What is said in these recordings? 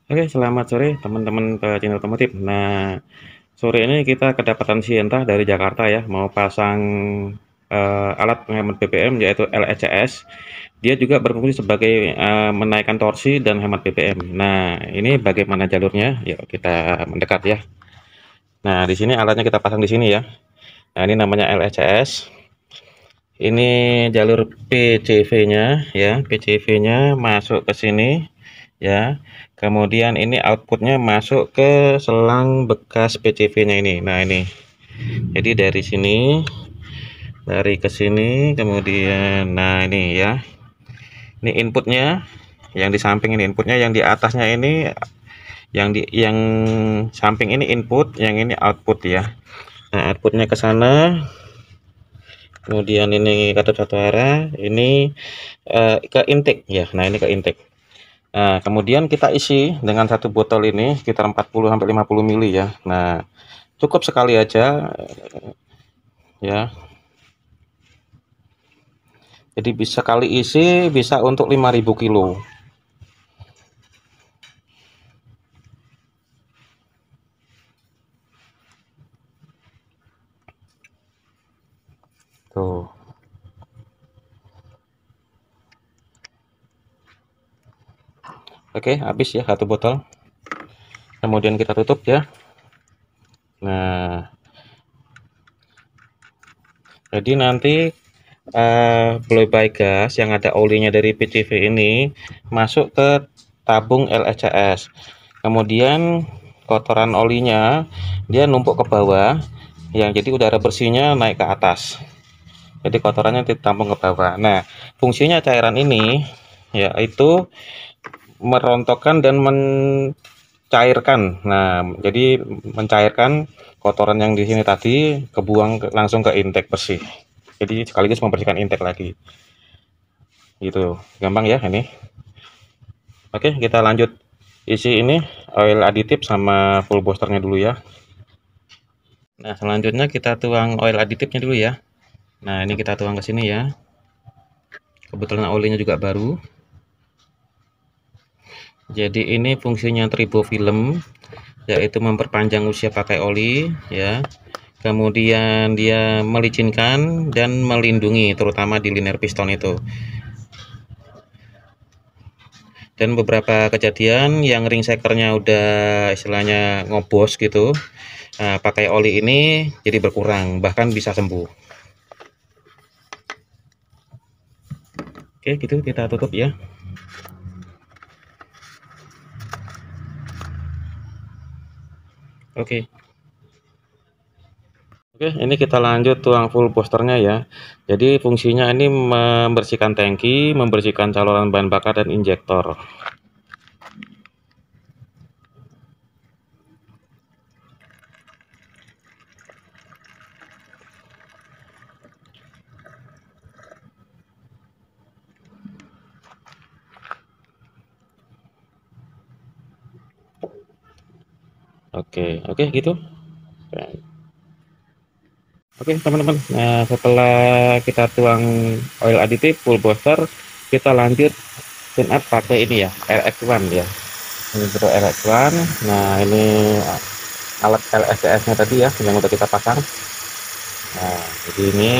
Oke, selamat sore teman-teman pecinta otomotif. Nah, sore ini kita kedapatan Sienta dari Jakarta ya, mau pasang alat penghemat BBM yaitu LECS. Dia juga berfungsi sebagai menaikkan torsi dan hemat BBM. Nah, ini bagaimana jalurnya? Yuk kita mendekat ya. Nah, di sini alatnya kita pasang di sini ya. Nah, ini namanya LECS. Ini jalur PCV-nya ya, PCV-nya masuk ke sini ya. Kemudian ini outputnya masuk ke selang bekas PCV-nya ini. Nah, ini. Jadi dari sini, dari ke sini, kemudian nah ini ya. Ini inputnya, yang di samping ini inputnya, yang di atasnya ini yang samping ini input, yang ini output ya. Nah, outputnya ke sana. Kemudian ini kata satu arah, ini ke intake ya. Nah, ini ke intake. Nah, kemudian kita isi dengan satu botol ini sekitar 40 sampai 50 mili ya. Nah, cukup sekali aja ya. Jadi bisa kali isi bisa untuk 5.000 kilo. Tuh. Oke, habis ya satu botol. Kemudian kita tutup ya. Nah, jadi nanti flyby gas yang ada olinya dari PCV ini masuk ke tabung LECS. Kemudian kotoran olinya dia numpuk ke bawah, yang jadi udara bersihnya naik ke atas. Jadi kotorannya ditampung ke bawah. Nah, fungsinya cairan ini yaitu merontokkan dan mencairkan. Nah, jadi mencairkan kotoran yang di sini tadi kebuang langsung ke intake bersih. Jadi sekaligus membersihkan intake lagi. Gitu. Gampang ya ini. Oke, kita lanjut isi ini oil aditif sama full boosternya dulu ya. Nah, selanjutnya kita tuang oil aditifnya dulu ya. Nah, ini kita tuang ke sini ya. Kebetulan olinya juga baru. Jadi ini fungsinya tribofilm, yaitu memperpanjang usia pakai oli ya. Kemudian dia melicinkan dan melindungi terutama di linear piston itu. Dan beberapa kejadian yang ring shakernya udah istilahnya ngobos gitu, nah, pakai oli ini jadi berkurang, bahkan bisa sembuh. Oke, gitu kita tutup ya. Oke. Oke, ini kita lanjut tuang full boosternya ya. Jadi fungsinya ini membersihkan tangki, membersihkan saluran bahan bakar dan injektor. Oke gitu. Oke teman-teman, nah setelah kita tuang oil aditif full booster, kita lanjut tune up pakai ini ya, RX1 ya. Ini untuk RX1. Nah, ini alat LSCS nya tadi ya yang udah kita pasang. Nah, jadi ini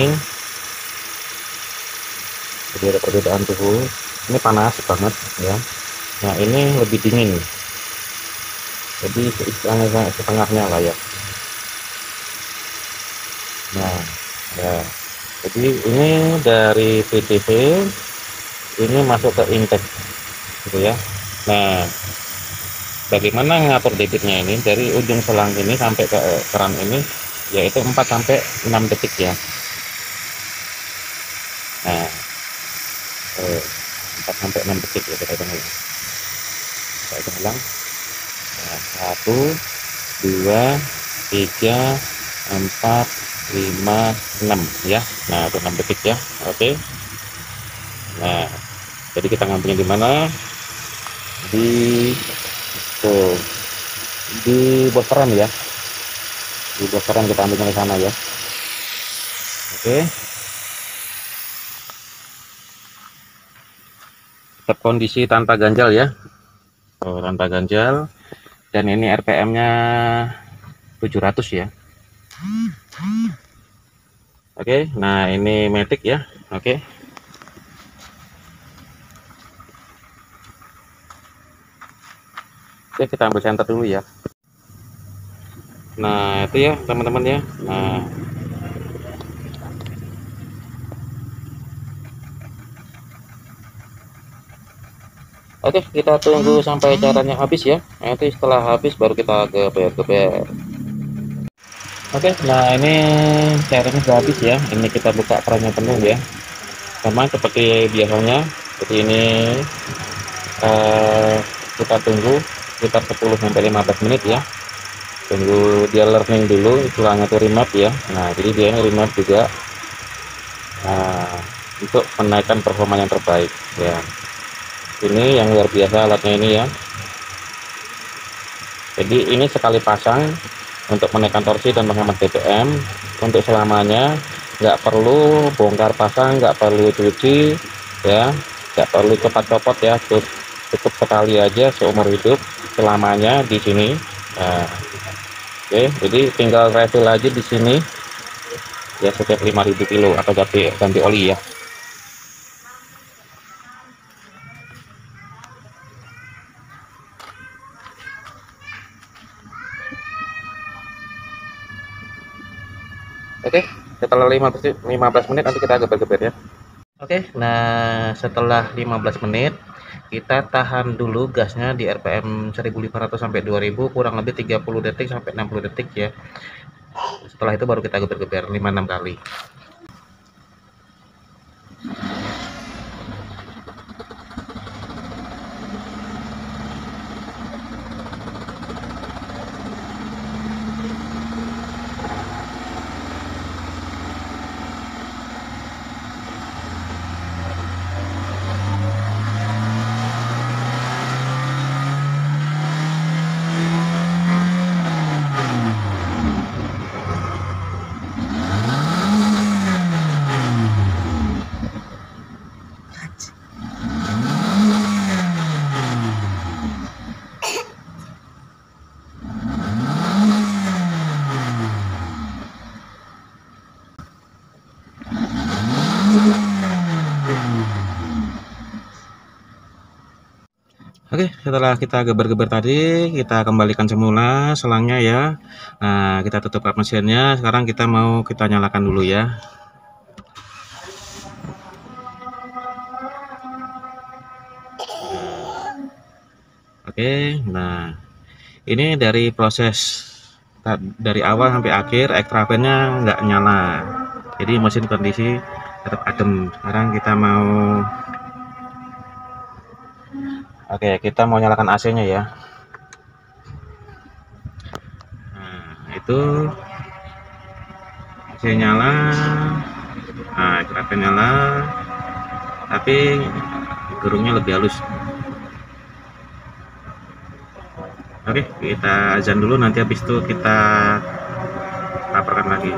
jadi ada perbedaan suhu. Ini panas banget ya. Nah, ini lebih dingin, jadi istilahnya setengahnya lah ya. Nah ya, jadi ini dari PCV ini masuk ke intake gitu ya. Nah, bagaimana ngatur debitnya ini dari ujung selang ini sampai ke keran ini, yaitu 4 sampai 6 detik ya. Nah, 4 sampai 6 detik ya, kita hitung ulang. Kita hitung ulang. Nah, 1 2 3 4 5 6 ya. Nah, itu 6 detik ya. Oke. Nah, jadi kita ngambilnya di mana? Di tuh, di bosteran ya. Di bosteran kita ambilnya ke sana ya. Oke. Tetap kondisi tanpa ganjal ya. tanpa ganjal, dan ini RPM-nya 700 ya. Oke, nah ini matic ya. Oke. Oke, kita ambil senter dulu ya. Nah, itu ya teman-teman ya. Nah, oke, kita tunggu sampai cairannya habis ya. Nanti setelah habis baru kita geber-geber. Oke, nah ini cairannya sudah habis ya. Ini kita buka kerannya penuh ya. Sama seperti biasanya, seperti ini kita tunggu sekitar 10-15 menit ya. Tunggu dia learning dulu, istilahnya tuh remap ya. Nah, jadi dia ini remap juga. Nah, untuk menaikkan performa yang terbaik ya. Ini yang luar biasa alatnya ini ya. Jadi ini sekali pasang untuk menaikkan torsi dan menghemat BPM untuk selamanya. Nggak perlu bongkar pasang, nggak perlu cuci ya, nggak perlu copot-copot ya, cukup sekali aja seumur hidup selamanya di sini. Nah, oke, jadi tinggal refill aja di sini ya setiap 5.000 kilo atau ganti oli ya. Oke, setelah 15 menit nanti kita geber-geber ya. Oke, nah setelah 15 menit kita tahan dulu gasnya di RPM 1500 sampai 2000, kurang lebih 30 detik sampai 60 detik ya. Setelah itu baru kita geber-geber 5-6 kali. Oke, setelah kita geber-geber tadi, kita kembalikan semula selangnya ya. Nah, kita tutup kap mesinnya. Sekarang kita nyalakan dulu ya. Oke, nah ini dari proses dari awal sampai akhir extra fan-nya nggak nyala. Jadi mesin kondisi tetap adem. Sekarang kita mau nyalakan AC-nya ya. Nah, itu AC nyala. Nah, extra fan nyala. Tapi gerungnya lebih halus. Oke, kita azan dulu, nanti habis itu kita laporkan lagi.